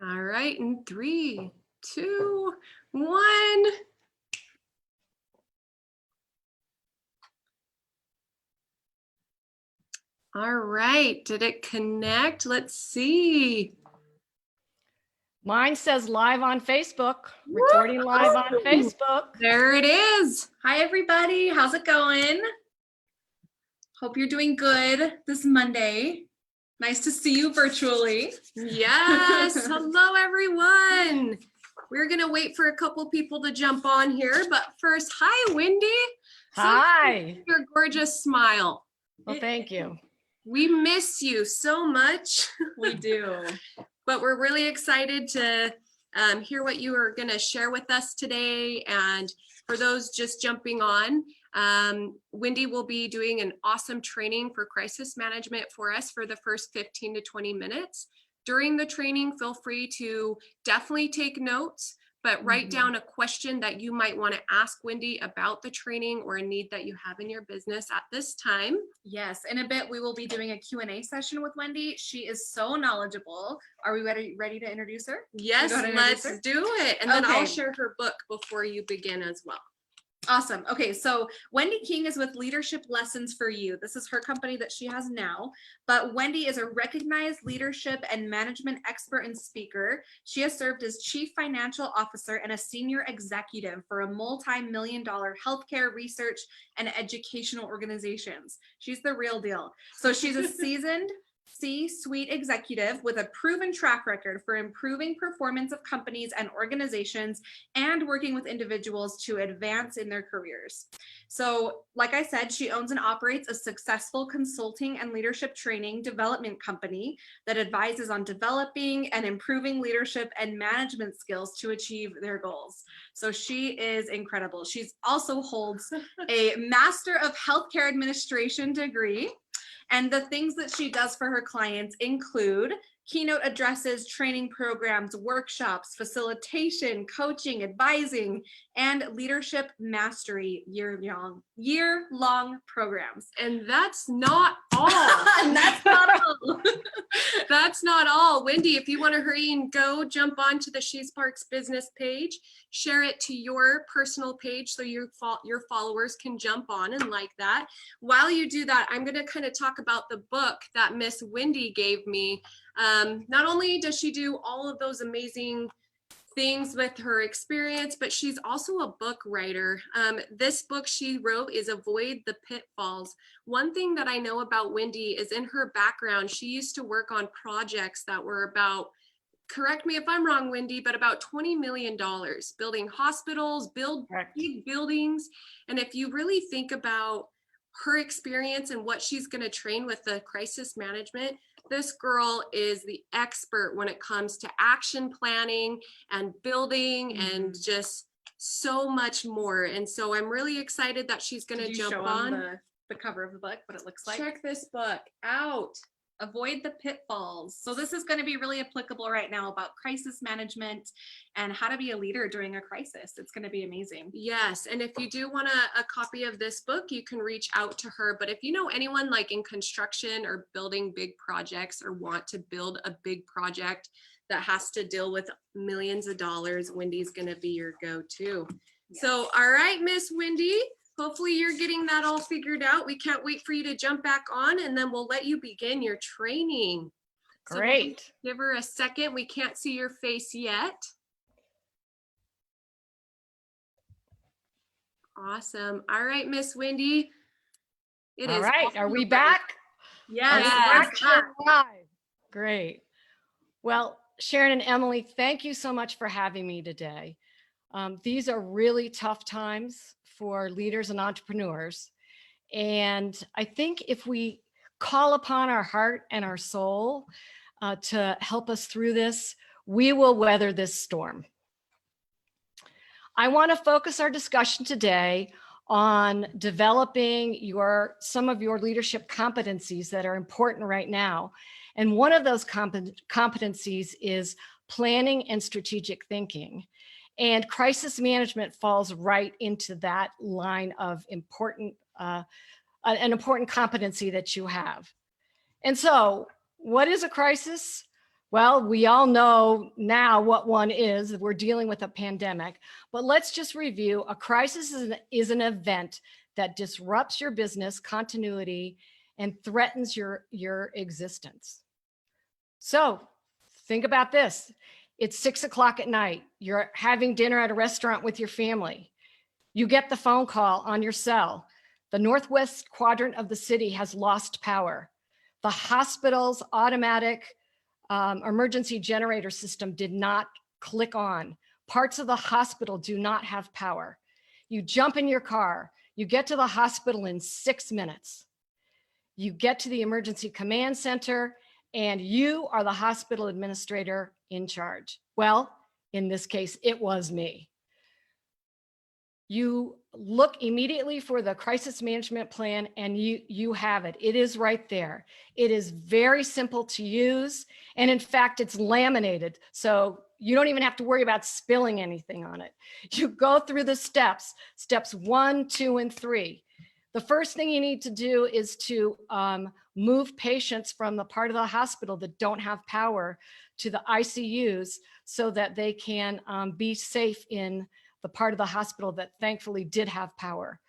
All right, in 3, 2, 1. All right, did it connect? Let's see. Mine says live on Facebook, recording live on Facebook. There it is. Hi, everybody. How's it going? Hope you're doing good this Monday. Nice to see you virtually. Yes, hello everyone. We're gonna wait for a couple people to jump on here, but first, hi Wendy. Hi. Your gorgeous smile. Well, thank you. We miss you so much. We do. But we're really excited to hear what you are gonna share with us today. And for those just jumping on, Wendy will be doing an awesome training for crisis management for us for the first 15 to 20 minutes. During the training, feel free to definitely take notes, but write down a question that you might want to ask Wendy about the training or a need that you have in your business at this time. Yes, in a bit we will be doing a Q&A session with Wendy. She is so knowledgeable. Are we ready to introduce her? Yes, let's do it. And then I'll share her book before you begin as well. Awesome. Okay, so Wendy King is with Leadership Lessons for You. This is her company that she has now, but Wendy is a recognized leadership and management expert and speaker. She has served as chief financial officer and a senior executive for a multi-million-dollar healthcare research and educational organizations. She's the real deal. So she's a seasoned C-suite executive with a proven track record for improving performance of companies and organizations and working with individuals to advance in their careers. So, like I said, she owns and operates a successful consulting and leadership training development company that advises on developing and improving leadership and management skills to achieve their goals. So she is incredible. She also holds a Master of Healthcare Administration degree. And the things that she does for her clients include keynote addresses, training programs, workshops, facilitation, coaching, advising, and leadership mastery year-long programs. And that's not all. That's not all. That's not all. Wendy, if you want to hurry and go, jump onto the She Sparks business page, share it to your personal page so your followers can jump on and like that. While you do that, I'm going to kind of talk about the book that Miss Wendy gave me. Not only does she do all of those amazing things with her experience, but she's also a book writer. This book she wrote is Avoid the Pitfalls. One thing that I know about Wendy is in her background, she used to work on projects that were about, correct me if I'm wrong, Wendy, but about $20 million, building hospitals, big buildings. And if you really think about her experience and what she's going to train with the crisis management, this girl is the expert when it comes to action planning and building and just so much more. And so I'm really excited that she's going to jump on. The cover of the book, what it looks like. Check this book out. Avoid the Pitfalls. So this is going to be really applicable right now about crisis management and how to be a leader during a crisis. It's going to be amazing. Yes, and if you do want a copy of this book, you can reach out to her. But if you know anyone like in construction or building big projects or want to build a big project that has to deal with millions of dollars, Wendy's going to be your go-to. Yes. So, all right, Miss Wendy. Hopefully you're getting that all figured out. We can't wait for you to jump back on and then we'll let you begin your training. Great. So give her a second. We can't see your face yet. Awesome. All right, Miss Wendy. All right. Are we back? Yes. Live. Great. Well, Sharon and Emily, thank you so much for having me today. These are really tough times for leaders and entrepreneurs. And I think if we call upon our heart and our soul to help us through this, we will weather this storm. I want to focus our discussion today on developing some of your leadership competencies that are important right now. And one of those competencies is planning and strategic thinking. And crisis management falls right into that line of an important competency that you have. And so what is a crisis? Well, we all know now what one is. We're dealing with a pandemic, but let's just review. A crisis is an event that disrupts your business continuity and threatens your existence. So think about this. It's 6 o'clock at night. You're having dinner at a restaurant with your family. You get the phone call on your cell. The northwest quadrant of the city has lost power. The hospital's automatic emergency generator system did not click on. Parts of the hospital do not have power. You jump in your car. You get to the hospital in 6 minutes. You get to the emergency command center, and you are the hospital administrator in charge. Well, in this case, it was me. You look immediately for the crisis management plan, and you have it. It is right there. It is very simple to use. And in fact, it's laminated. So you don't even have to worry about spilling anything on it. You go through the steps 1, 2, and 3. The first thing you need to do is to move patients from the part of the hospital that don't have power to the ICUs so that they can be safe in the part of the hospital that thankfully did have power.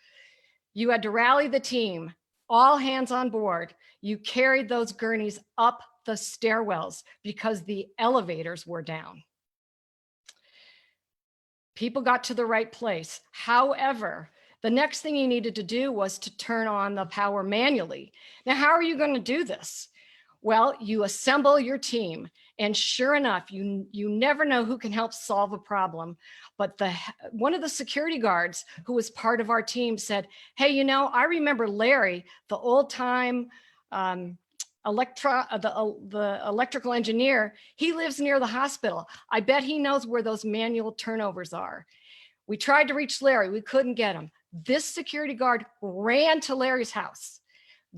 You had to rally the team, all hands on board. You carried those gurneys up the stairwells because the elevators were down. People got to the right place. However, the next thing you needed to do was to turn on the power manually. Now, how are you going to do this? Well, you assemble your team, and sure enough, you never know who can help solve a problem. But one of the security guards who was part of our team said, hey, you know, I remember Larry, the old time the electrical engineer. He lives near the hospital. I bet he knows where those manual turnovers are. We tried to reach Larry. We couldn't get him. This security guard ran to Larry's house,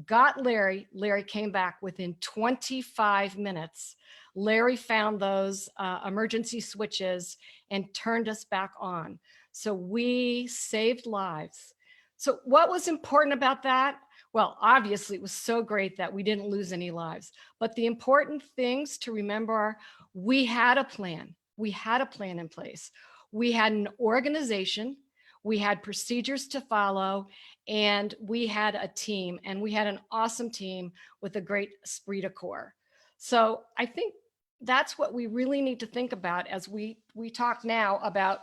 got Larry. Larry came back within 25 minutes. Larry found those emergency switches and turned us back on. So we saved lives. So what was important about that? Well, obviously it was so great that we didn't lose any lives. But the important things to remember are we had a plan. We had a plan in place. We had an organization. We had procedures to follow, and we had a team, and we had an awesome team with a great esprit de corps. So I think that's what we really need to think about as we talk now about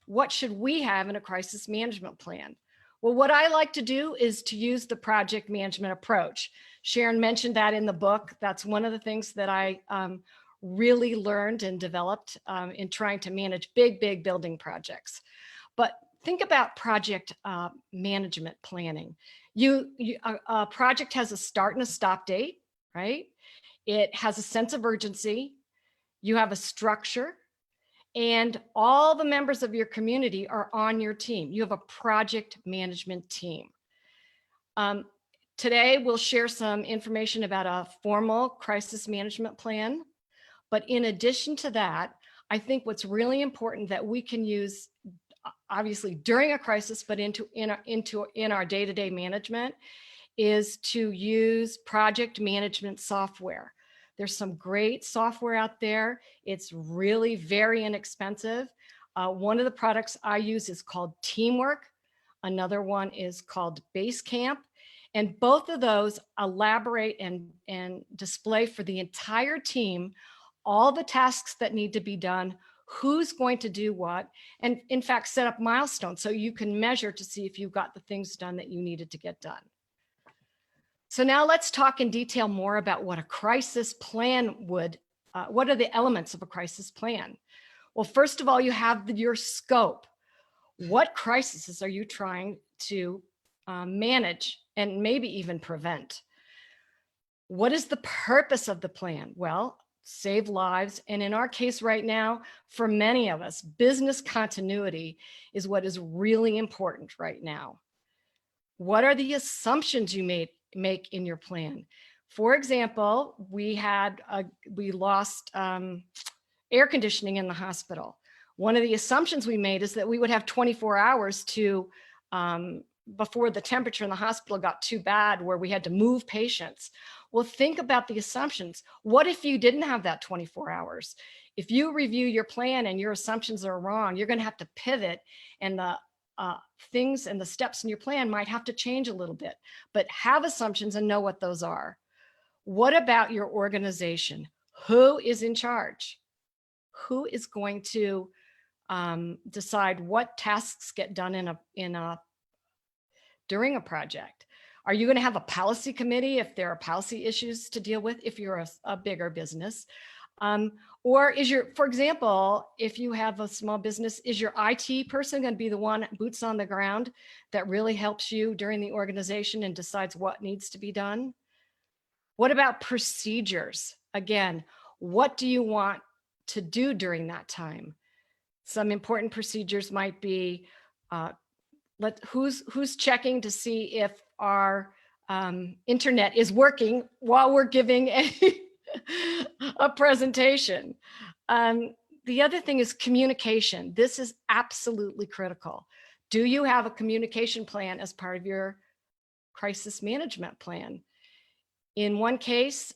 what should we have in a crisis management plan. Well, what I like to do is to use the project management approach. Sharon mentioned that in the book. That's one of the things that I really learned and developed in trying to manage big building projects. But think about project management planning. A project has a start and a stop date, right? It has a sense of urgency. You have a structure, and all the members of your community are on your team. You have a project management team. Today, we'll share some information about a formal crisis management plan. But in addition to that, I think what's really important that we can use obviously during a crisis, but in our day-to-day management is to use project management software. There's some great software out there. It's really very inexpensive. One of the products I use is called Teamwork. Another one is called Basecamp. And both of those elaborate and display for the entire team all the tasks that need to be done, who's going to do what, and in fact, set up milestones so you can measure to see if you've got the things done that you needed to get done. So now let's talk in detail more about what a crisis plan would, what are the elements of a crisis plan? Well, first of all, you have your scope. What crises are you trying to manage and maybe even prevent? What is the purpose of the plan? Well, save lives. And in our case right now, for many of us, business continuity is what is really important right now. What are the assumptions you make in your plan? For example, we lost air conditioning in the hospital. One of the assumptions we made is that we would have 24 hours to before the temperature in the hospital got too bad where we had to move patients. Well, think about the assumptions. What if you didn't have that 24 hours? If you review your plan and your assumptions are wrong, you're going to have to pivot, and the things and the steps in your plan might have to change a little bit, but have assumptions and know what those are. What about your organization? Who is in charge? Who is going to decide what tasks get done during a project? Are you going to have a policy committee if there are policy issues to deal with if you're a bigger business? Or is for example, if you have a small business, is your IT person going to be the one boots on the ground that really helps you during the organization and decides what needs to be done? What about procedures? Again, what do you want to do during that time? Some important procedures might be who's checking to see if our internet is working while we're giving a presentation. The other thing is communication. This is absolutely critical. Do you have a communication plan as part of your crisis management plan? In one case,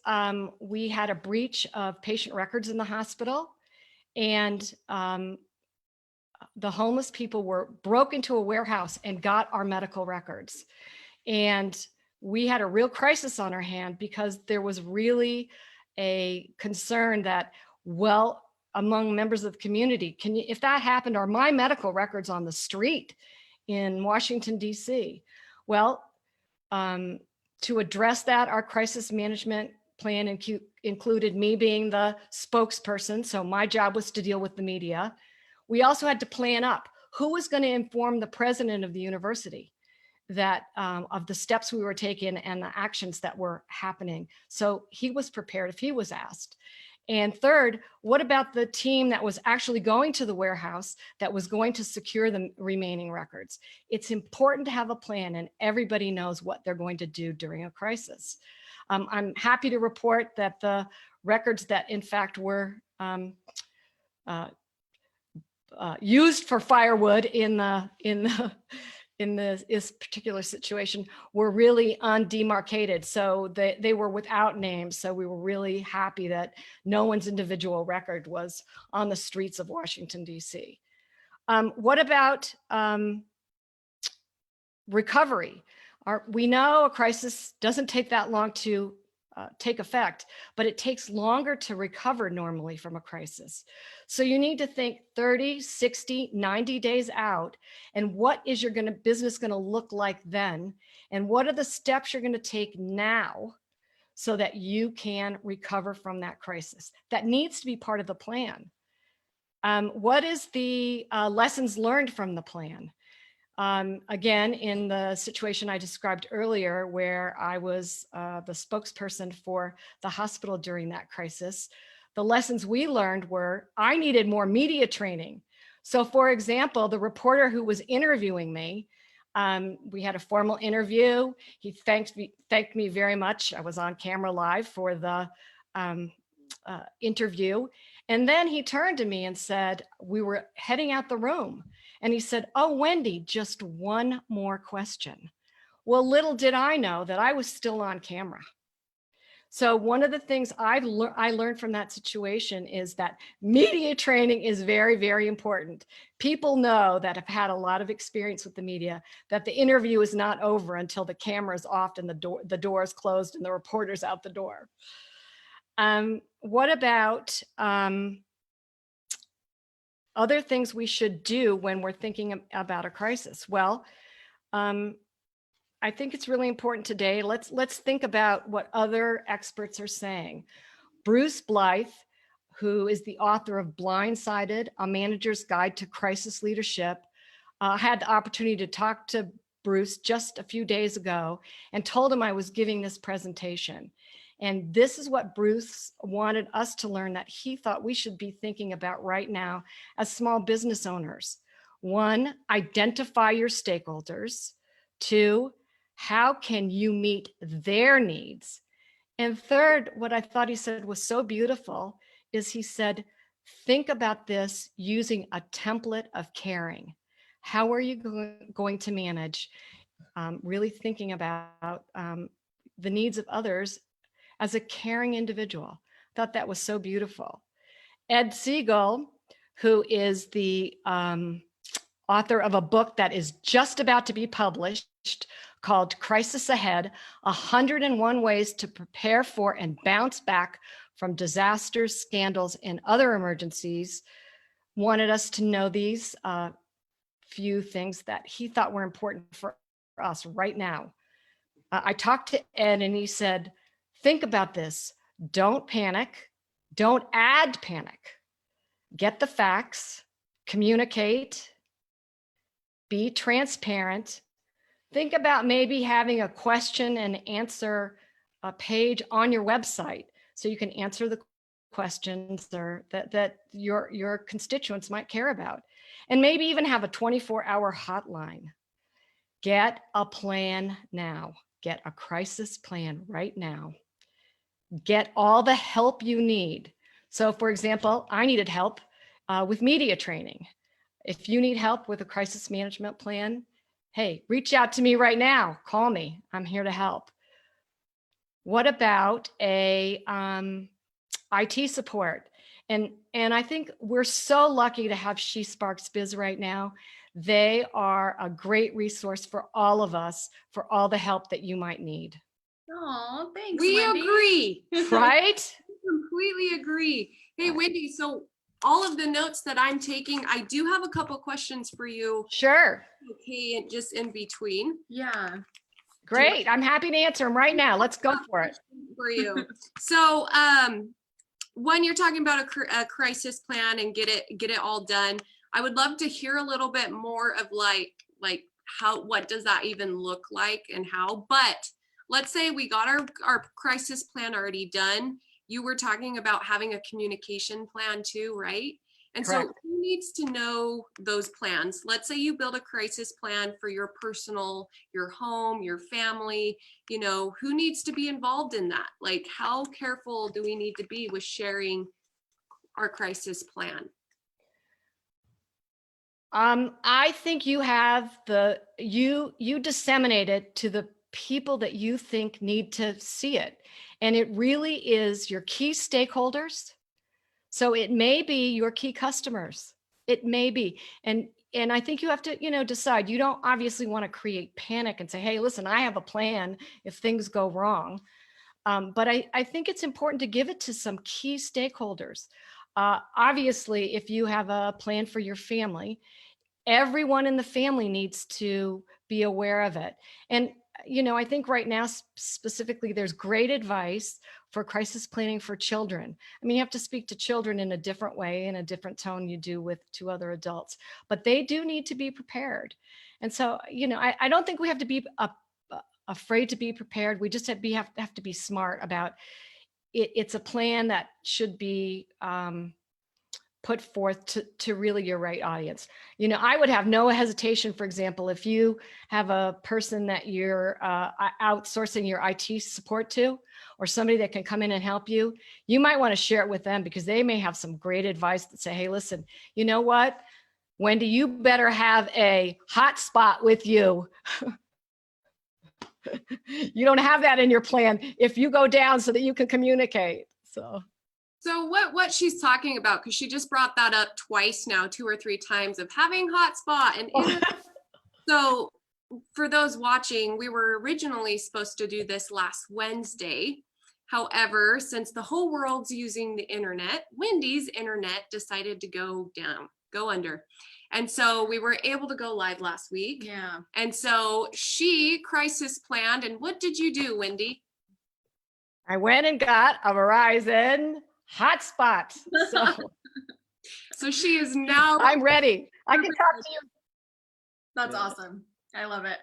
we had a breach of patient records in the hospital, and the homeless people broke into a warehouse and got our medical records. And we had a real crisis on our hand because there was really a concern that, well, among members of the community, if that happened, are my medical records on the street in Washington, D.C.? Well, to address that, our crisis management plan included me being the spokesperson. So my job was to deal with the media. We also had to plan up who was going to inform the president of the university that of the steps we were taking and the actions that were happening. So he was prepared if he was asked. And third, what about the team that was actually going to the warehouse that was going to secure the remaining records? It's important to have a plan, and everybody knows what they're going to do during a crisis. I'm happy to report that the records that in fact were used for firewood in this particular situation were really undemarcated. So they were without names. So we were really happy that no one's individual record was on the streets of Washington, D.C. What about recovery? We know a crisis doesn't take that long to take effect, but it takes longer to recover normally from a crisis. So you need to think 30, 60, 90 days out, and what is your business going to look like then? And what are the steps you're going to take now so that you can recover from that crisis? That needs to be part of the plan. What is the lessons learned from the plan? Again, in the situation I described earlier, where I was the spokesperson for the hospital during that crisis, the lessons we learned were I needed more media training. So for example, the reporter who was interviewing me, we had a formal interview. He thanked me very much. I was on camera live for the interview. And then he turned to me and said, we were heading out the room. And he said, "Oh, Wendy, just one more question." Well, little did I know that I was still on camera. So one of the things I learned from that situation is that media training is very, very important. People know that have had a lot of experience with the media, that the interview is not over until the camera is off and the door is closed and the reporter's out the door. What about other things we should do when we're thinking about a crisis? Well, I think it's really important today. Let's think about what other experts are saying. Bruce Blythe, who is the author of Blindsided, A Manager's Guide to Crisis Leadership, had the opportunity to talk to Bruce just a few days ago and told him I was giving this presentation. And this is what Bruce wanted us to learn that he thought we should be thinking about right now as small business owners. 1, identify your stakeholders. 2, how can you meet their needs? And third, what I thought he said was so beautiful is he said, think about this using a template of caring. How are you going to manage really thinking about the needs of others as a caring individual. I thought that was so beautiful. Ed Siegel, who is the author of a book that is just about to be published called Crisis Ahead, 101 Ways to Prepare for and Bounce Back from Disasters, Scandals, and Other Emergencies, wanted us to know these few things that he thought were important for us right now. I talked to Ed and he said, think about this. Don't panic. Don't add panic. Get the facts, communicate, be transparent. Think about maybe having a question and answer page on your website so you can answer the questions that your constituents might care about. And maybe even have a 24-hour hotline. Get a plan now. Get a crisis plan right now. Get all the help you need. So for example, I needed help with media training. If you need help with a crisis management plan, hey, reach out to me right now. Call me. I'm here to help. What about a IT support? And I think we're so lucky to have She Sparks Biz right now. They are a great resource for all of us for all the help that you might need. Oh, thanks, We Wendy. agree. Right? Completely agree. Hey, Wendy, so all of the notes that I'm taking, I do have a couple questions for you. Sure. Okay, and just in between. Yeah. Great. I'm happy to answer them right now. Let's go for it. For you. So, when you're talking about a crisis plan and get it all done, I would love to hear a little bit more of like what does that even look like and how. But let's say we got our crisis plan already done. You were talking about having a communication plan too, right? And Correct. so who needs to know those plans? Let's say you build a crisis plan for your personal, your home, your family, who needs to be involved in that? Like, how careful do we need to be with sharing our crisis plan? I think you have you disseminate it to the people that you think need to see it. And it really is your key stakeholders. So it may be your key customers. It may be. And I think you have to, decide. You don't obviously want to create panic and say, hey, listen, I have a plan if things go wrong. But I think it's important to give it to some key stakeholders. Obviously, if you have a plan for your family, everyone in the family needs to be aware of it. And, I think right now, specifically, there's great advice for crisis planning for children. I mean, you have to speak to children in a different way, in a different tone you do to other adults, but they do need to be prepared. And so, I don't think we have to be afraid to be prepared. We just have to be smart about it. It's a plan that should be put forth to really your right audience. I would have no hesitation, for example, if you have a person that you're outsourcing your IT support to, or somebody that can come in and help you, you might want to share it with them because they may have some great advice that say, hey, listen, you know what, Wendy, you better have a hotspot with you. You don't have that in your plan if you go down so that you can communicate. So what she's talking about, because she just brought that up twice now, 2 or 3 times, of having hotspot and internet. So for those watching, we were originally supposed to do this last Wednesday. However, since the whole world's using the internet, Wendy's internet decided to go under. And so we were able to go live last week. Yeah. And so she crisis planned. And what did you do, Wendy? I went and got a Verizon hotspot. So she is now. I'm ready. I can talk to you. That's awesome. I love it.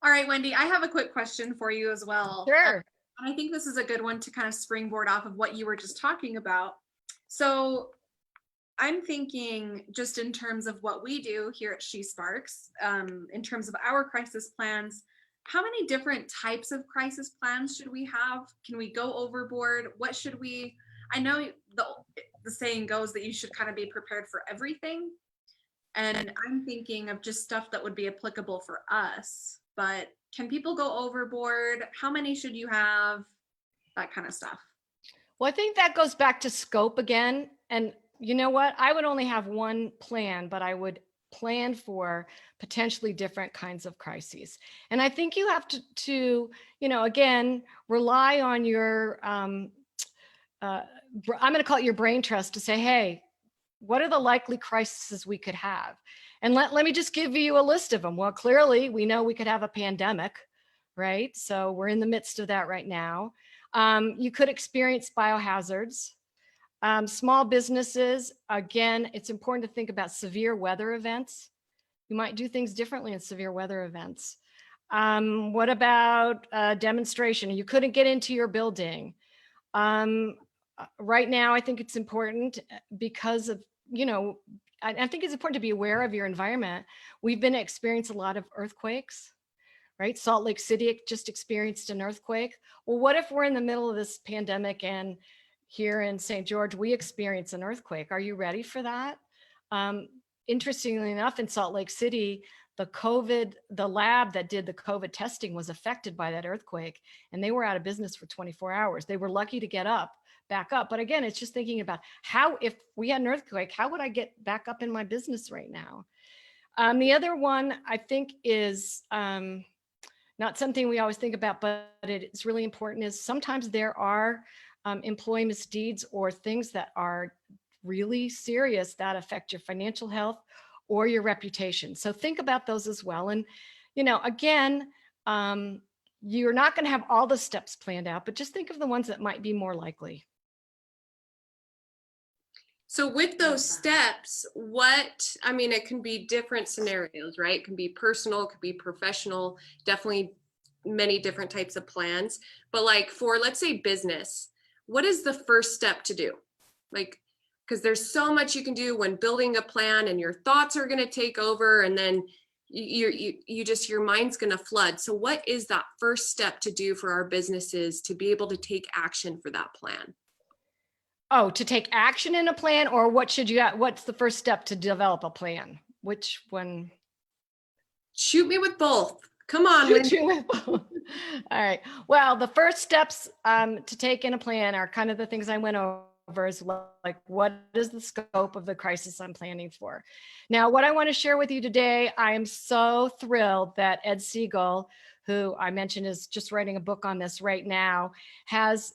All right, Wendy, I have a quick question for you as well. Sure. And I think this is a good one to kind of springboard off of what you were just talking about. So I'm thinking just in terms of what we do here at She Sparks, in terms of our crisis plans, how many different types of crisis plans should we have? Can we go overboard? What should we, I know the saying goes that you should kind of be prepared for everything. And I'm thinking of just stuff that would be applicable for us. but can people go overboard? How many should you have? That kind of stuff. Well, I think that goes back to scope again. And you know what? I would only have one plan, but I would plan for potentially different kinds of crises. And I think you have to again, rely on your, I'm going to call it your brain trust to say, hey, what are the likely crises we could have? And let me just give you a list of them. Well, clearly we know we could have a pandemic, right? So we're in the midst of that right now. You could experience biohazards. Small businesses, again, it's important to think about severe weather events. You might do things differently in severe weather events. What about a demonstration? You couldn't get into your building. Right now, I think it's important because of, I think it's important to be aware of your environment. We've been experiencing a lot of earthquakes, right? Salt Lake City just experienced an earthquake. Well, what if we're in the middle of this pandemic and here in St. George, we experience an earthquake? Are you ready for that? Interestingly enough, in Salt Lake City, the lab that did the COVID testing was affected by that earthquake, and they were out of business for 24 hours. They were lucky to get back up. But again, it's just thinking about how, if we had an earthquake, how would I get back up in my business right now? The other one I think is not something we always think about, but it's really important, is sometimes there are employee misdeeds or things that are really serious that affect your financial health or your reputation. So think about those as well. And, again, you're not going to have all the steps planned out, but just think of the ones that might be more likely. So with those steps, it can be different scenarios, right? It can be personal, it could be professional, definitely many different types of plans. But like for, let's say, business, what is the first step to do? Like, because there's so much you can do when building a plan, and your thoughts are going to take over, and then your mind's going to flood. So what is that first step to do for our businesses to be able to take action for that plan? Oh, to take action in a plan, or what's the first step to develop a plan? Which one? Shoot me with both. Come on, Shoot Wendy. you with both. All right. Well, the first steps to take in a plan are kind of the things I went over, is like, what is the scope of the crisis I'm planning for? Now, what I want to share with you today, I am so thrilled that Ed Siegel, who I mentioned is just writing a book on this right now, has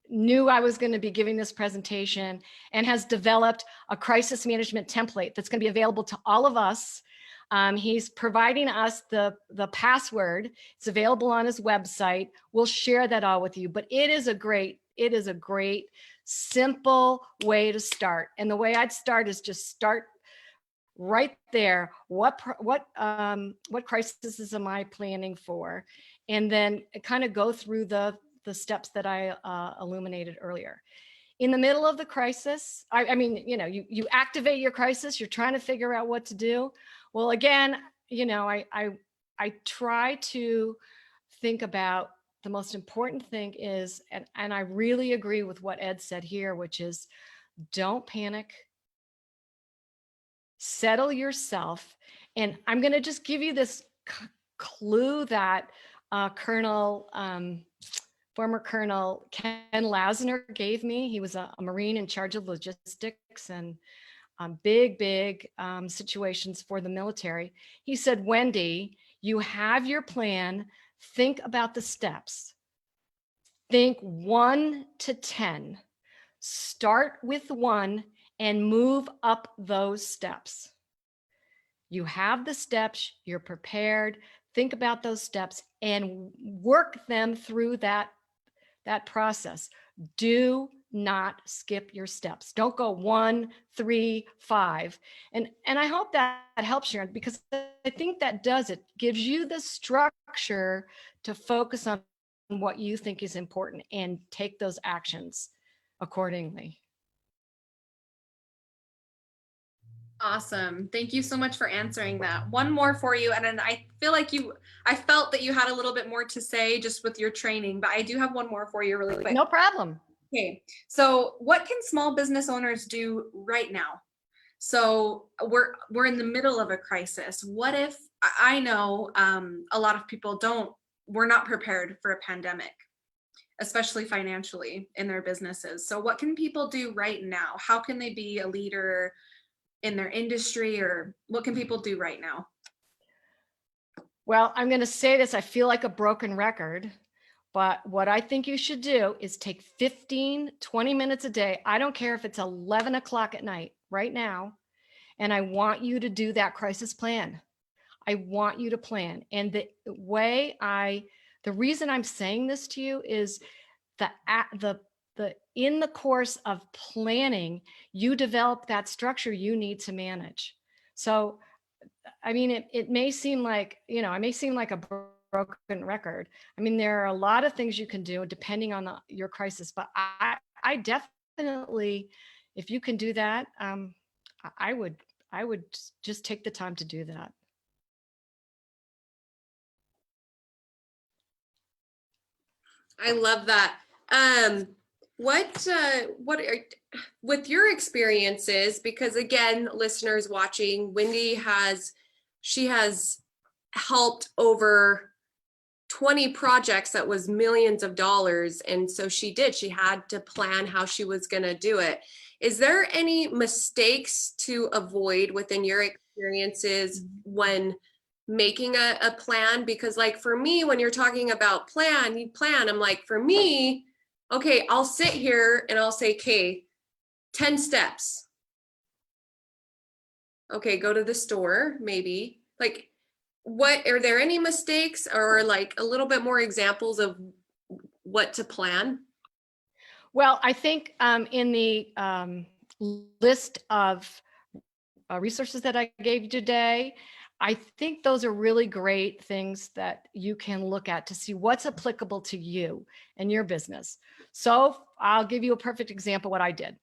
knew I was going to be giving this presentation and has developed a crisis management template that's going to be available to all of us. He's providing us the password. It's available on his website. We'll share that all with you, but it is a great simple way to start. And the way I'd start is just start right there. What crises am I planning for? And then kind of go through the steps that I illuminated earlier. In the middle of the crisis, you activate your crisis, you're trying to figure out what to do. Well, again, I try to think about the most important thing is, and I really agree with what Ed said here, which is don't panic, settle yourself. And I'm going to just give you this clue that former Colonel Ken Lausner gave me. He was a Marine in charge of logistics and big situations for the military. He said, Wendy, you have your plan. Think about the steps. Think 1 to 10. Start with 1 and move up those steps. You have the steps, you're prepared. Think about those steps and work them through that process. Do not skip your steps. Don't go 1, 3, 5. And I hope that helps, Sharon, because I think that does it. Gives you the structure to focus on what you think is important and take those actions accordingly. Awesome. Thank you so much for answering that. One more for you. And then I felt that you had a little bit more to say just with your training, but I do have one more for you really quick. No problem. Okay. So what can small business owners do right now? So we're in the middle of a crisis. What if, I know a lot of people we're not prepared for a pandemic, especially financially in their businesses. So what can people do right now? How can they be a leader in their industry, or what can people do right now? Well, I'm going to say this, I feel like a broken record, but what I think you should do is take 15, 20 minutes a day. I don't care if it's 11 o'clock at night right now. And I want you to do that crisis plan. I want you to plan. And the reason I'm saying this to you is in the course of planning, you develop that structure you need to manage. So, I mean, it may seem like, I may seem like a broken record. I mean, there are a lot of things you can do depending on your crisis, but I definitely, if you can do that, I would just take the time to do that. I love that. What are, with your experiences, because again, listeners watching, Wendy she has helped over 20 projects that was millions of dollars. And so she had to plan how she was going to do it. Is there any mistakes to avoid within your experiences when making a plan? Because like for me, when you're talking about you plan, I'm like, for me, okay, I'll sit here and I'll say, okay, 10 steps. Okay, go to the store, maybe. Like, what are there any mistakes or like a little bit more examples of what to plan? Well, I think in the list of resources that I gave you today, I think those are really great things that you can look at to see what's applicable to you and your business. So I'll give you a perfect example of what I did.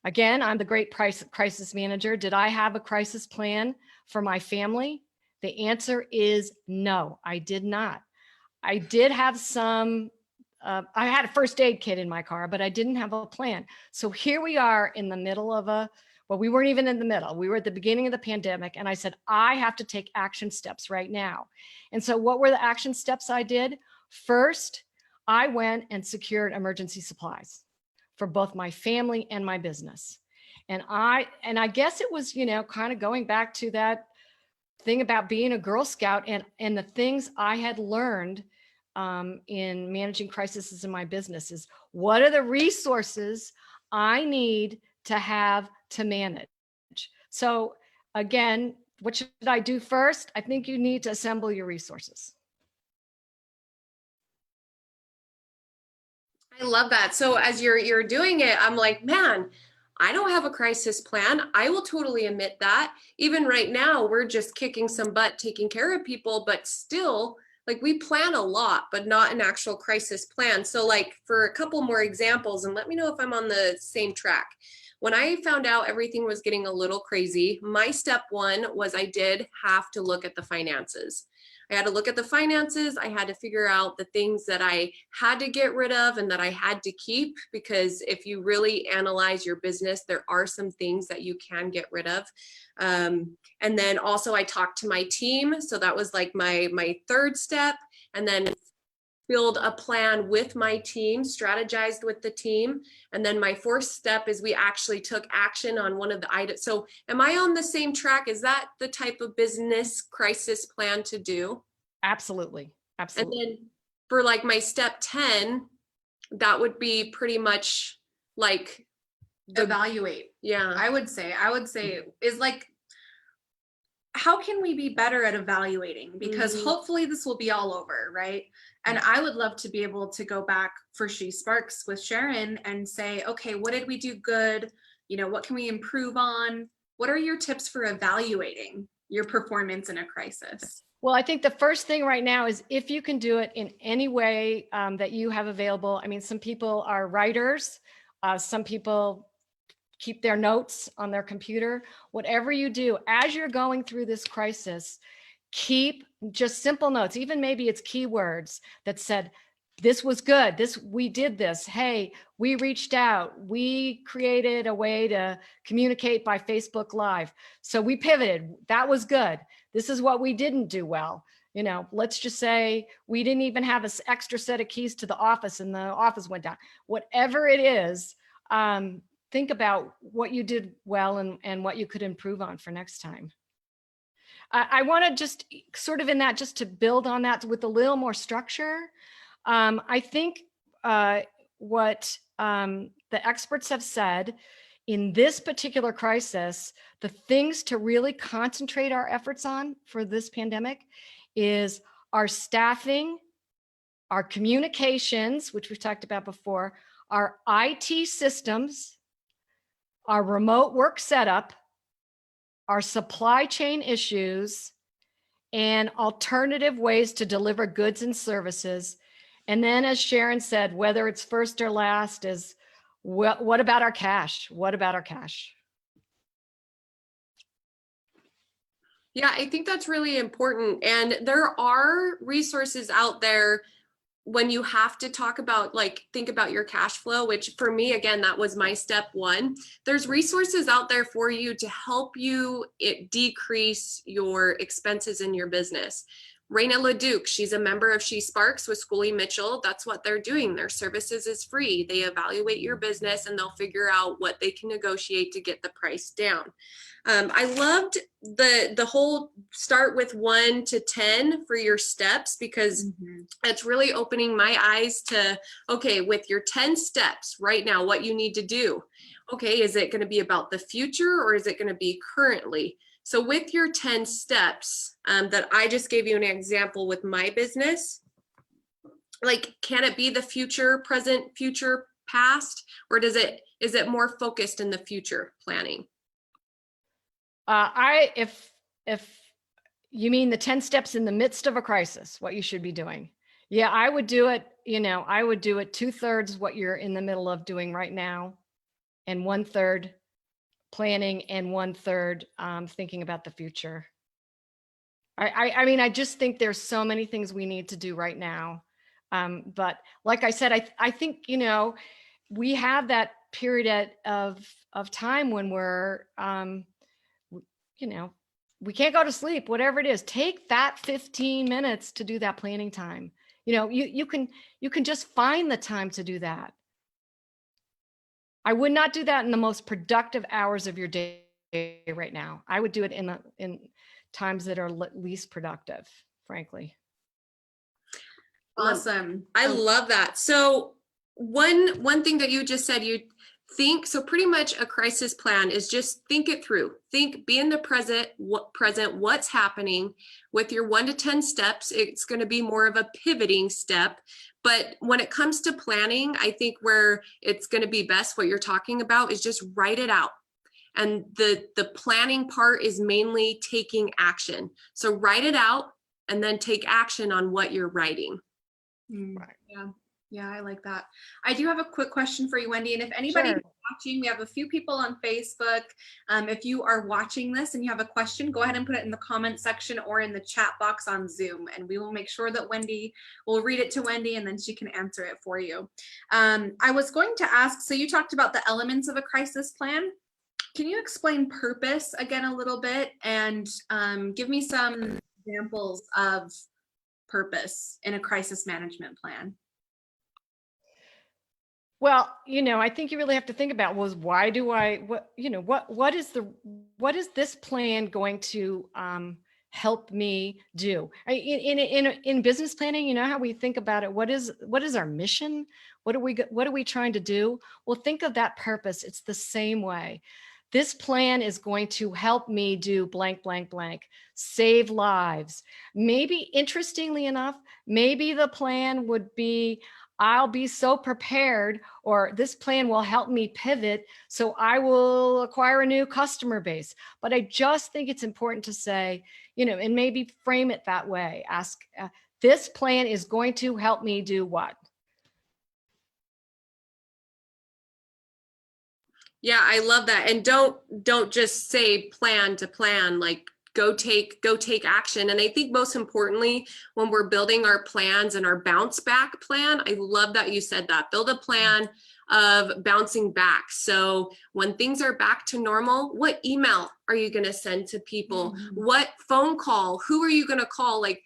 Again, I'm the great crisis manager. Did I have a crisis plan for my family? The answer is no, I did not. I did have I had a first aid kit in my car, but I didn't have a plan. So here we are in the middle of well, we weren't even in the middle. We were at the beginning of the pandemic. And I said, I have to take action steps right now. And so what were the action steps I did? First, I went and secured emergency supplies for both my family and my business. And I guess it was, kind of going back to that thing about being a Girl Scout and the things I had learned in managing crises in my business is what are the resources I need to have to manage. So again, what should I do first? I think you need to assemble your resources. I love that. So as you're doing it, I'm like, man, I don't have a crisis plan. I will totally admit that. Even right now, we're just kicking some butt, taking care of people, but still, like we plan a lot, but not an actual crisis plan. So like for a couple more examples, and let me know if I'm on the same track. When I found out everything was getting a little crazy, my step one was I did have to look at the finances. I had to look at the finances. I had to figure out the things that I had to get rid of and that I had to keep, because if you really analyze your business, there are some things that you can get rid of. And then also I talked to my team. So that was like my third step. And then build a plan with my team, strategized with the team. And then my fourth step is we actually took action on one of the items. So am I on the same track? Is that the type of business crisis plan to do? Absolutely. Absolutely. And then for like my step 10, that would be pretty much like Evaluate. Yeah. I would say is like, how can we be better at evaluating? Because hopefully this will be all over, right? And I would love to be able to go back for She Sparks with Sharon and say, okay, what did we do good? What can we improve on? What are your tips for evaluating your performance in a crisis? Well, I think the first thing right now is if you can do it in any way that you have available. I mean, some people are writers. Some people keep their notes on their computer. Whatever you do, as you're going through this crisis, keep just simple notes. Even maybe it's keywords that said, this was good. We did this. Hey, we reached out. We created a way to communicate by Facebook Live. So we pivoted. That was good. This is what we didn't do well. You know, let's just say we didn't even have an extra set of keys to the office and the office went down. Whatever it is, think about what you did well and what you could improve on for next time. I want to just sort of in that, just to build on that with a little more structure. I think what the experts have said in this particular crisis, the things to really concentrate our efforts on for this pandemic is our staffing, our communications, which we've talked about before, our IT systems, our remote work setup, our supply chain issues, and alternative ways to deliver goods and services. And then, as Sharon said, whether it's first or last is what about our cash? What about our cash? Yeah, I think that's really important. And there are resources out there when you have to talk about, like, think about your cash flow, which for me, again, that was my step one. There's resources out there for you to help you decrease your expenses in your business. Raina LeDuc, she's a member of She Sparks with Schoolie Mitchell. That's what they're doing. Their services is free. They evaluate your business and they'll figure out what they can negotiate to get the price down. I loved the whole start with 1 to 10 for your steps, because it's really opening my eyes to, okay, with your 10 steps right now, what you need to do. Okay, is it going to be about the future or is it going to be currently? So with your 10 steps that I just gave you an example with my business, like, can it be the future, present, future, past, or is it more focused in the future planning? If you mean the 10 steps in the midst of a crisis, what you should be doing. Yeah, I would do it, I would do it 2/3 what you're in the middle of doing right now, and 1/3 planning, and 1/3 thinking about the future. I mean, I just think there's so many things we need to do right now. But like I said, I think, we have that period of time when we're, we can't go to sleep, whatever it is. Take that 15 minutes to do that planning time. You can just find the time to do that. I would not do that in the most productive hours of your day right now. I would do it in times that are least productive, frankly. Awesome. I love that. So one thing that you just said, you think, so pretty much a crisis plan is just think it through. Be in the present, what's happening with your 1 to 10 steps. It's going to be more of a pivoting step. But when it comes to planning, I think where it's going to be best, what you're talking about, is just write it out. And the planning part is mainly taking action. So write it out and then take action on what you're writing. Right. Yeah, I like that. I do have a quick question for you, Wendy. And if anybody Sure. is watching, we have a few people on Facebook. If you are watching this and you have a question, go ahead and put it in the comment section or in the chat box on Zoom. And we will make sure that Wendy will read it to Wendy and then she can answer it for you. I was going to ask, so you talked about the elements of a crisis plan. Can you explain purpose again a little bit and give me some examples of purpose in a crisis management plan? Well, I think you really have to think about why do what is this plan going to help me do? In business planning, how we think about it, what is our mission? What are we trying to do? Well, think of that purpose. It's the same way. This plan is going to help me do blank, blank, blank, save lives. Maybe, interestingly enough, maybe the plan would be, I'll be so prepared, or this plan will help me pivot, so I will acquire a new customer base. But I just think it's important to say, and maybe frame it that way. Ask, this plan is going to help me do what? Yeah, I love that. And don't just say plan to plan, like go take action. And I think most importantly, when we're building our plans and our bounce back plan, I love that you said that. Build a plan of bouncing back. So when things are back to normal, what email are you going to send to people? What phone call? Who are you going to call? Like,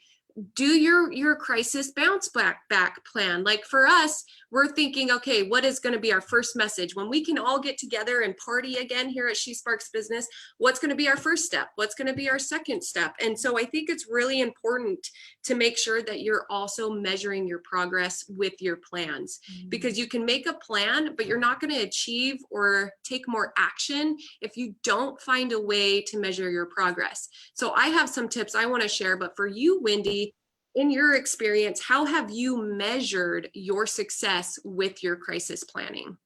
do your crisis bounce back plan. Like for us, we're thinking, okay, what is going to be our first message when we can all get together and party again here at She Sparks Business? What's going to be our first step? What's going to be our second step? And so I think it's really important to make sure that you're also measuring your progress with your plans, because you can make a plan, but you're not going to achieve or take more action if you don't find a way to measure your progress. So I have some tips I want to share, but for you, Wendy, in your experience, how have you measured your success with your crisis planning?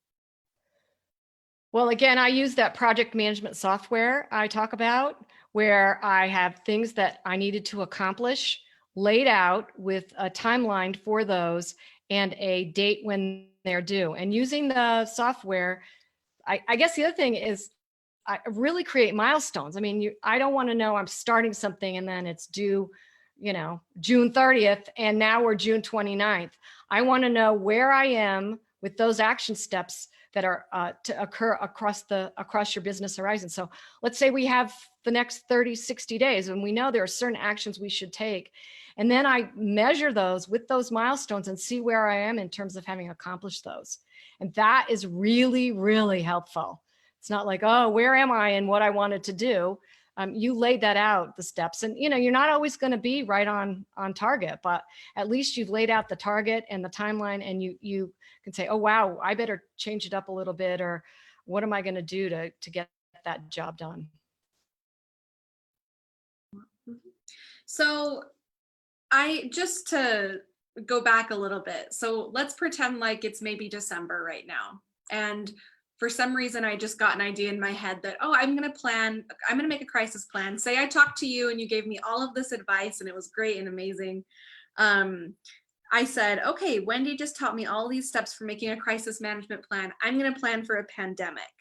Well, again, I use that project management software I talk about, where I have things that I needed to accomplish laid out with a timeline for those and a date when they're due. And using the software, I guess the other thing is I really create milestones. I mean, I don't want to know I'm starting something and then it's due, June 30th, and now we're June 29th. I want to know where I am with those action steps that are to occur across your business horizon. So let's say we have the next 30, 60 days, and we know there are certain actions we should take. And then I measure those with those milestones and see where I am in terms of having accomplished those. And that is really, really helpful. It's not like, oh, where am I and what I wanted to do? You laid that out, the steps, and you're not always going to be right on target, but at least you've laid out the target and the timeline, and you can say, oh, wow, I better change it up a little bit, or what am I going to do to get that job done? So just to go back a little bit. So let's pretend like it's maybe December right now. And for some reason, I just got an idea in my head that, oh, I'm going to make a crisis plan. Say I talked to you and you gave me all of this advice and it was great and amazing. I said, okay, Wendy just taught me all these steps for making a crisis management plan. I'm going to plan for a pandemic.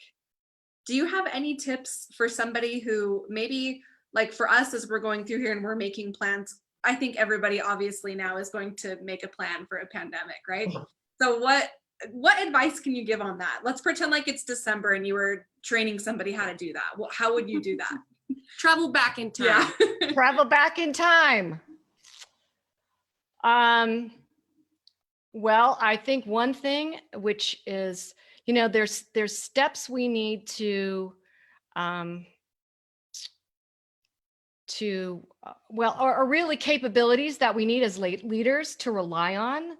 Do you have any tips for somebody who maybe, like for us, as we're going through here and we're making plans? I think everybody obviously now is going to make a plan for a pandemic, right? So what advice can you give on that? Let's pretend like it's December and you were training somebody how to do that. Well, how would you do that? Travel back in time. Yeah. Travel back in time. Well, I think one thing, which is, there's steps we need to or really capabilities that we need as leaders to rely on.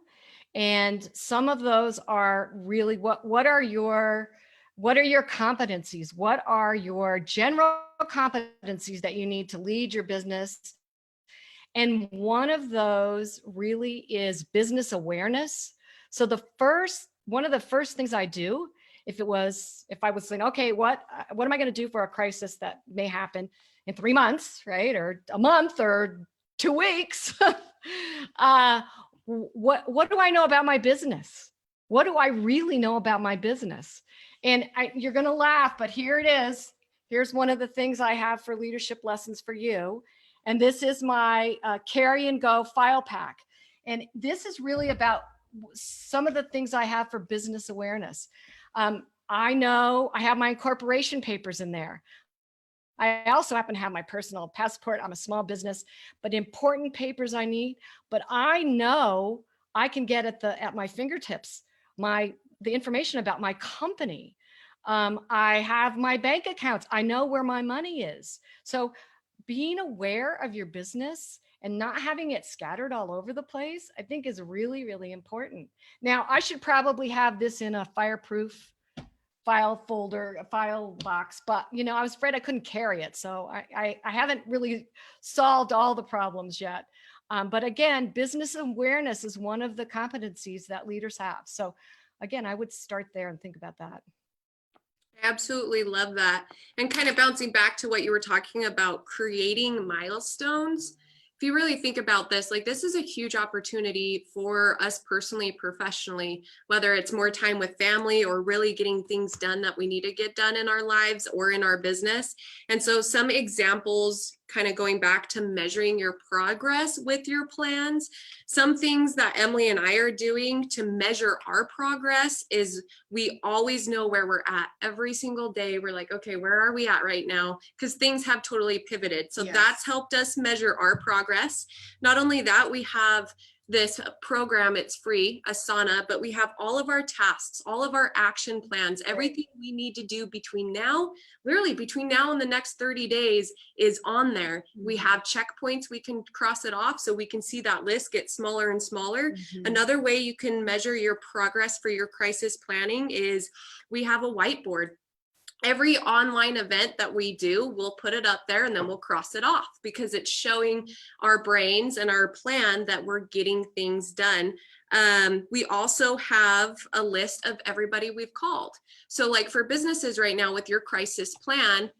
And some of those are really what are your competencies? What are your general competencies that you need to lead your business? And one of those really is business awareness. So one of the first things I do, if I was saying, okay, what am I going to do for a crisis that may happen in 3 months, right? Or a month or 2 weeks? What do I know about my business? What do I really know about my business? And you're going to laugh, but here it is. Here's one of the things I have for leadership lessons for you. And this is my carry and go file pack. And this is really about some of the things I have for business awareness. I know I have my incorporation papers in there. I also happen to have my personal passport. I'm a small business, but important papers I need. But I know I can get at my fingertips the information about my company. I have my bank accounts. I know where my money is. So being aware of your business and not having it scattered all over the place, I think is really, really important. Now, I should probably have this in a fireproof file folder, a file box, but I was afraid I couldn't carry it. So I haven't really solved all the problems yet. But again, business awareness is one of the competencies that leaders have. So again, I would start there and think about that. Absolutely love that. And kind of bouncing back to what you were talking about, creating milestones. If you really think about this, like this is a huge opportunity for us personally, professionally, whether it's more time with family or really getting things done that we need to get done in our lives or in our business. And so some examples kind of going back to measuring your progress with your plans. Some things that Emily and I are doing to measure our progress is we always know where we're at every single day. We're like, okay, where are we at right now? Because things have totally pivoted. So Yes. that's helped us measure our progress. Not only that, we have this program, it's free, Asana, but we have all of our tasks, all of our action plans, everything we need to do between now, literally between now and the next 30 days is on there. We have checkpoints, we can cross it off so we can see that list get smaller and smaller. Another way you can measure your progress for your crisis planning is we have a whiteboard. Every online event that we do, we'll put it up there and then we'll cross it off because it's showing our brains and our plan that we're getting things done. We also have a list of everybody we've called. So like for businesses right now with your crisis plan,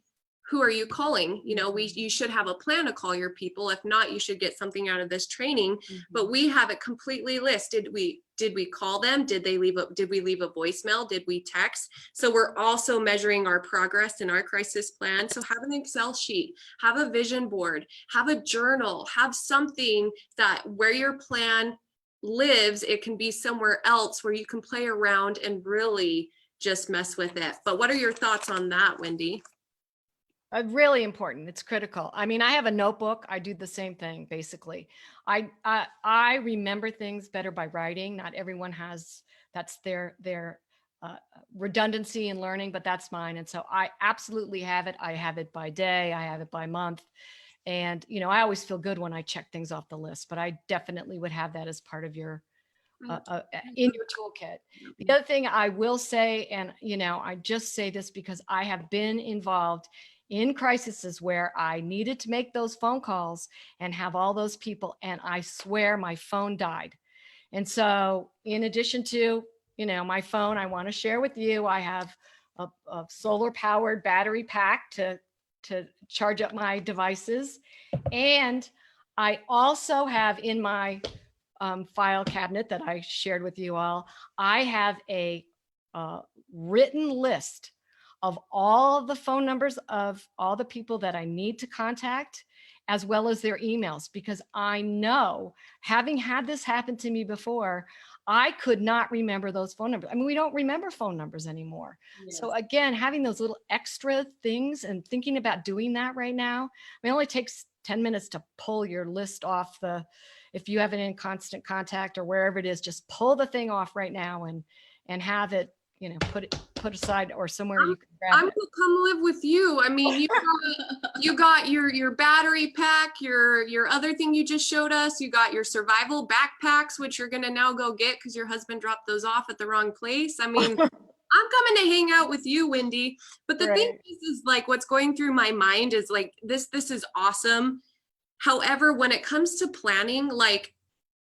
who are you calling? You know, you should have a plan to call your people. If not, you should get something out of this training. But we have it completely listed. Did we call them? Did we leave a voicemail? Did we text? So we're also measuring our progress in our crisis plan. So have an Excel sheet, have a vision board, have a journal, have something that where your plan lives, it can be somewhere else where you can play around and really just mess with it. But what are your thoughts on that, Wendy? Really important. It's critical. I mean, I have a notebook. I do the same thing, basically. I remember things better by writing. Not everyone has, that's their redundancy in learning, but that's mine. And so I absolutely have it. I have it by day. I have it by month. And, you know, I always feel good when I check things off the list, but I definitely would have that as part of your, in your toolkit. The other thing I will say, and, you know, I just say this because I have been involved in crises where I needed to make those phone calls and have all those people, and I swear my phone died. And so in addition to, you know, my phone, I want to share with you, I have a solar powered battery pack to charge up my devices. And I also have in my file cabinet that I shared with you all, I have a written list of all of the phone numbers of all the people that I need to contact, as well as their emails, because I know, having had this happen to me before, I could not remember those phone numbers. I mean, we don't remember phone numbers anymore. Yes. So again, having those little extra things and thinking about doing that right now, it only takes 10 minutes to pull your list off if you have it in constant contact or wherever it is, just pull the thing off right now and have it, you know, put aside or somewhere you can grab I'm it. gonna come live with you. I mean, you got your battery pack, your other thing you just showed us. You got your survival backpacks, which you're gonna now go get because your husband dropped those off at the wrong place. I mean, I'm coming to hang out with you, Wendy. But the thing is like what's going through my mind is like this is awesome. However, when it comes to planning, like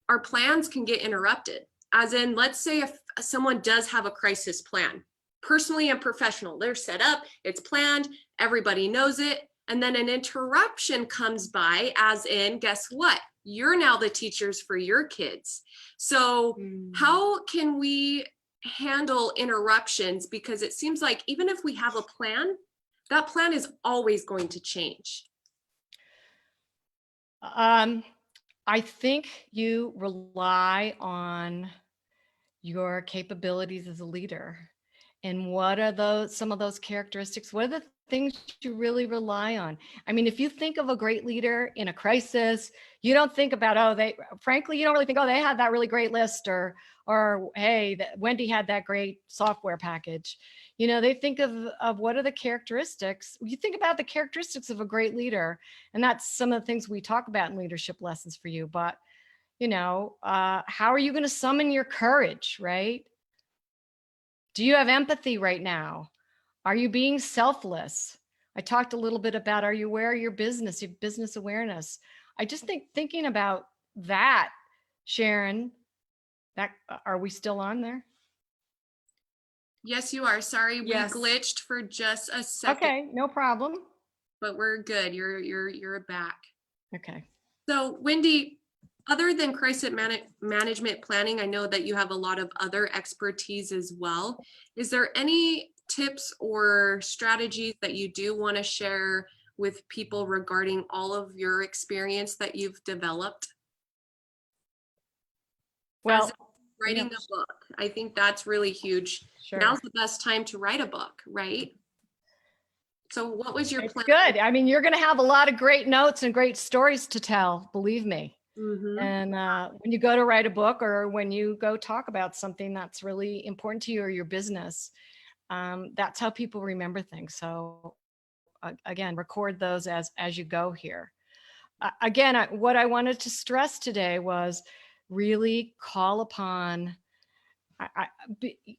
our plans can get interrupted. As in, let's say if someone does have a crisis plan, personally and professional, they're set up, it's planned, everybody knows it, and then an interruption comes by, as in, guess what? You're now the teachers for your kids. So how can we handle interruptions? Because it seems like even if we have a plan, that plan is always going to change. I think you rely on your capabilities as a leader. And what are some of those characteristics? What are the things you really rely on? I mean, if you think of a great leader in a crisis, you don't think about, frankly, you don't really think, they had that really great list or hey, Wendy had that great software package. You know, they think of what are the characteristics. You think about the characteristics of a great leader, and that's some of the things we talk about in leadership lessons for you. But, you know, how are you going to summon your courage, right? Do you have empathy right now? Are you being selfless? I talked a little bit about, are you aware of your business awareness? I just think thinking about that, Sharon, are we still on there? Yes, you are. Sorry, we glitched for just a second. Okay, no problem. But we're good. You're back. Okay. So Wendy, other than crisis management planning, I know that you have a lot of other expertise as well. Is there any tips or strategies that you do want to share with people regarding all of your experience that you've developed? Well, As writing yeah. a book, I think that's really huge. Sure. Now's the best time to write a book, right? So what was your It's plan? good. I mean, you're going to have a lot of great notes and great stories to tell, believe me. Mhm. And when you go to write a book or when you go talk about something that's really important to you or your business, that's how people remember things. So again, record those as you go here. Again, what I wanted to stress today was really call upon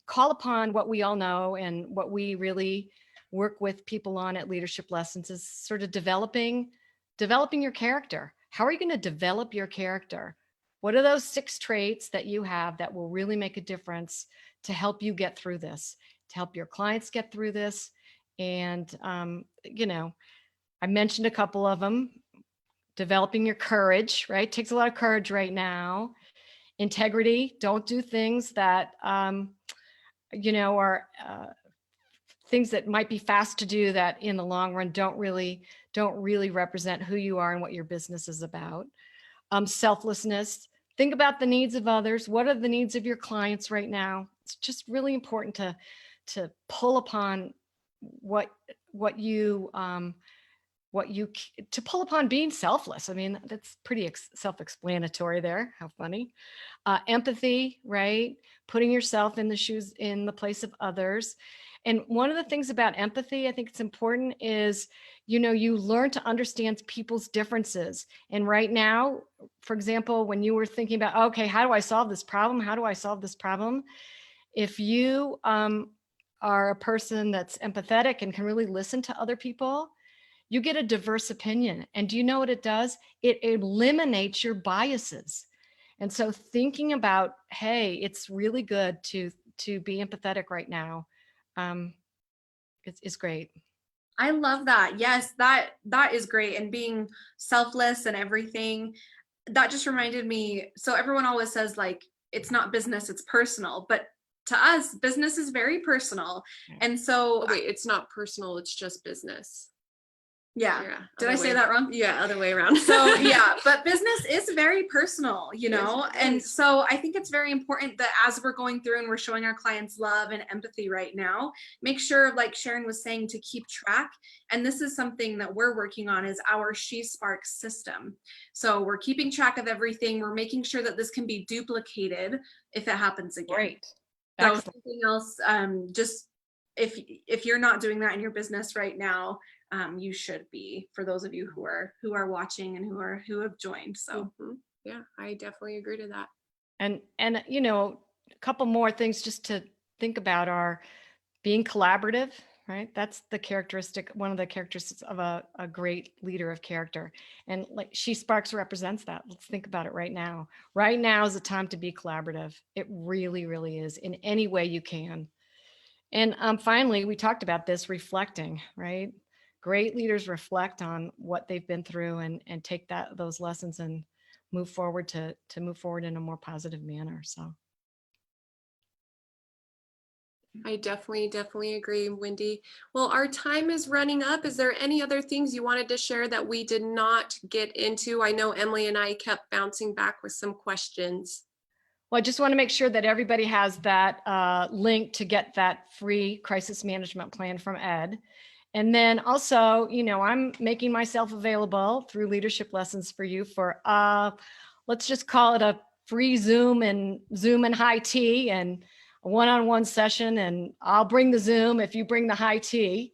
call upon what we all know and what we really work with people on at Leadership Lessons is sort of developing your character. How are you going to develop your character? What are those 6 traits that you have that will really make a difference to help you get through this, to help your clients get through this? And, I mentioned a couple of them. Developing your courage, right? Takes a lot of courage right now. Integrity, don't do things that, are things that might be fast to do that in the long run don't really represent who you are and what your business is about. Selflessness, think about the needs of others. What are the needs of your clients right now? It's just really important to pull upon what you to pull upon being selfless. I mean, that's pretty self-explanatory there. How funny. Empathy, right? Putting yourself in the place of others. And one of the things about empathy, I think it's important is, you learn to understand people's differences. And right now, for example, when you were thinking about, okay, how do I solve this problem? How do I solve this problem? If you are a person that's empathetic and can really listen to other people, you get a diverse opinion. And do you know what it does? It eliminates your biases. And so thinking about, hey, it's really good to be empathetic right now. It's great. I love that. Yes, that is great. And being selfless and everything. That just reminded me. So everyone always says like it's not business, it's personal. But to us, business is very personal. And so Oh, wait, it's not personal, it's just business. yeah. Yeah. Did I other say way- that wrong? Yeah, other way around. So yeah, but business is very personal, Yes, it and is. so I think it's very important that as we're going through and we're showing our clients love and empathy right now, make sure, like Sharon was saying, to keep track. And this is something that we're working on, is our She Sparks system. So we're keeping track of everything. We're making sure that this can be duplicated if it happens again. Great. So Excellent. something else, just if you're not doing that in your business right now, you should be, for those of you who are watching and who have joined. So Yeah, I definitely agree to that. And a couple more things just to think about are being collaborative, right? That's one of the characteristics of a great leader of character. And like She Sparks represents that. Let's think about it right now. Right now is the time to be collaborative. It really, really is, in any way you can. And finally, we talked about this, reflecting, right? Great leaders reflect on what they've been through and take those lessons and move forward to move forward in a more positive manner. So I definitely agree, Wendy. Well, our time is running up. Is there any other things you wanted to share that we did not get into? I know Emily and I kept bouncing back with some questions. well, I just want to make sure that everybody has that link to get that free crisis management plan from Ed. And then also, I'm making myself available through Leadership Lessons for you for, let's just call it a free Zoom and high tea and a one-on-one session. And I'll bring the Zoom if you bring the high tea.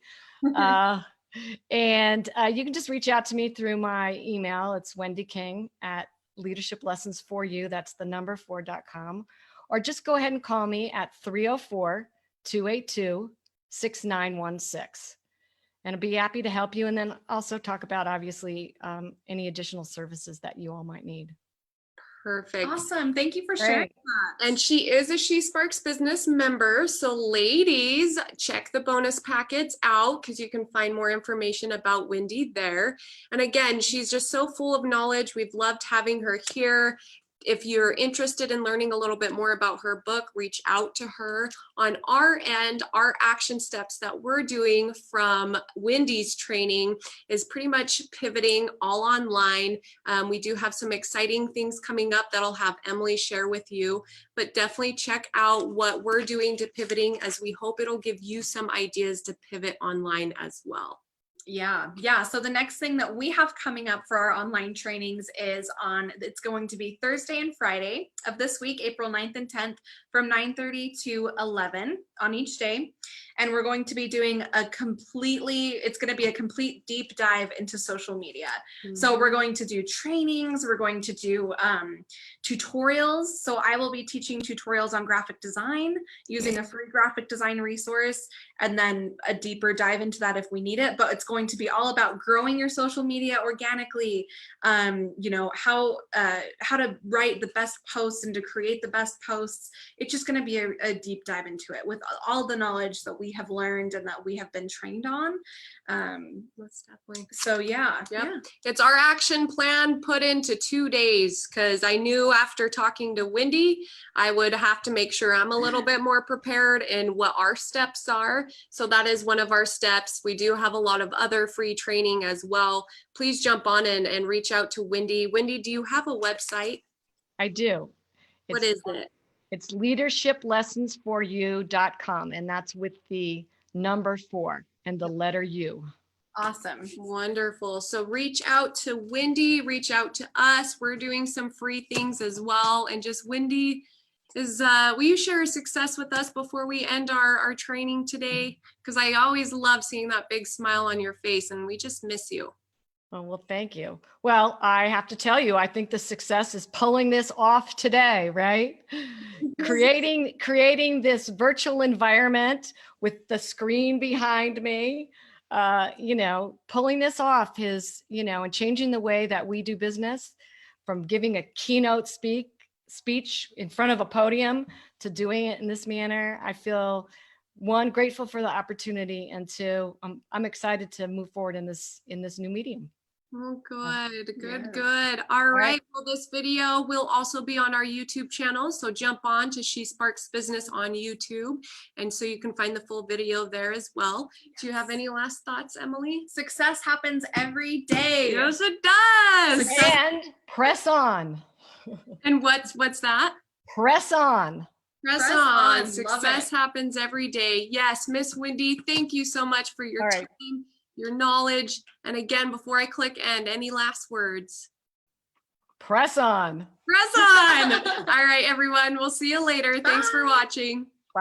And you can just reach out to me through my email. It's Wendy King at Leadership Lessons for You. That's the number 4.com. Or just go ahead and call me at 304-282-6916. And I'd be happy to help you. And then also talk about, obviously, any additional services that you all might need. Perfect. awesome. Thank you for sharing Great. that. And she is a She Sparks business member. So ladies, check the bonus packets out because you can find more information about Wendy there. And again, she's just so full of knowledge. We've loved having her here. if you're interested in learning a little bit more about her book, reach out to her. On our end, our action steps that we're doing from Wendy's training is pretty much pivoting all online. We do have some exciting things coming up that I'll have Emily share with you, but definitely check out what we're doing to pivoting, as we hope it'll give you some ideas to pivot online as well. Yeah. So the next thing that we have coming up for our online trainings is it's going to be Thursday and Friday of this week, April 9th and 10th, from 9:30 to 11 on each day. And we're going to be doing it's going to be a complete deep dive into social media. So we're going to do trainings, we're going to do tutorials. So I will be teaching tutorials on graphic design using a free graphic design resource, and then a deeper dive into that if we need it. But it's going to be all about growing your social media organically, how to write the best posts and to create the best posts. It's just going to be a deep dive into it with all the knowledge that we have learned and that we have been trained on. Most definitely. So yeah. It's our action plan put into 2 days, because I knew after talking to Wendy, I would have to make sure I'm a little bit more prepared in what our steps are. So that is one of our steps. We do have a lot of other free training as well. Please jump on in and reach out to Wendy. Wendy, do you have a website? I do. What is it? It's leadershiplessonsforyou.com, and that's with the number 4 and the letter U. Awesome. Wonderful. So reach out to Wendy, reach out to us. We're doing some free things as well. And just Wendy, will you share a success with us before we end our training today? Because I always love seeing that big smile on your face, and we just miss you. Oh, well, thank you. Well, I have to tell you, I think the success is pulling this off today, right? Creating this virtual environment with the screen behind me, pulling this off is, and changing the way that we do business, from giving a keynote speech in front of a podium to doing it in this manner. I feel, 1, grateful for the opportunity, and 2, I'm excited to move forward in this new medium. Oh, good. Yes. All right. Well, this video will also be on our YouTube channel. So jump on to She Sparks Business on YouTube. And so you can find the full video there as well. Do you have any last thoughts, Emily? Success happens every day. Yes, it does. And press on. And what's that? Press on. Press on. Success happens every day. Yes, Miss Wendy, thank you so much for your time, your knowledge. And again, before I click end, any last words? Press on. Press on. All right, everyone. We'll see you later. Thanks for watching.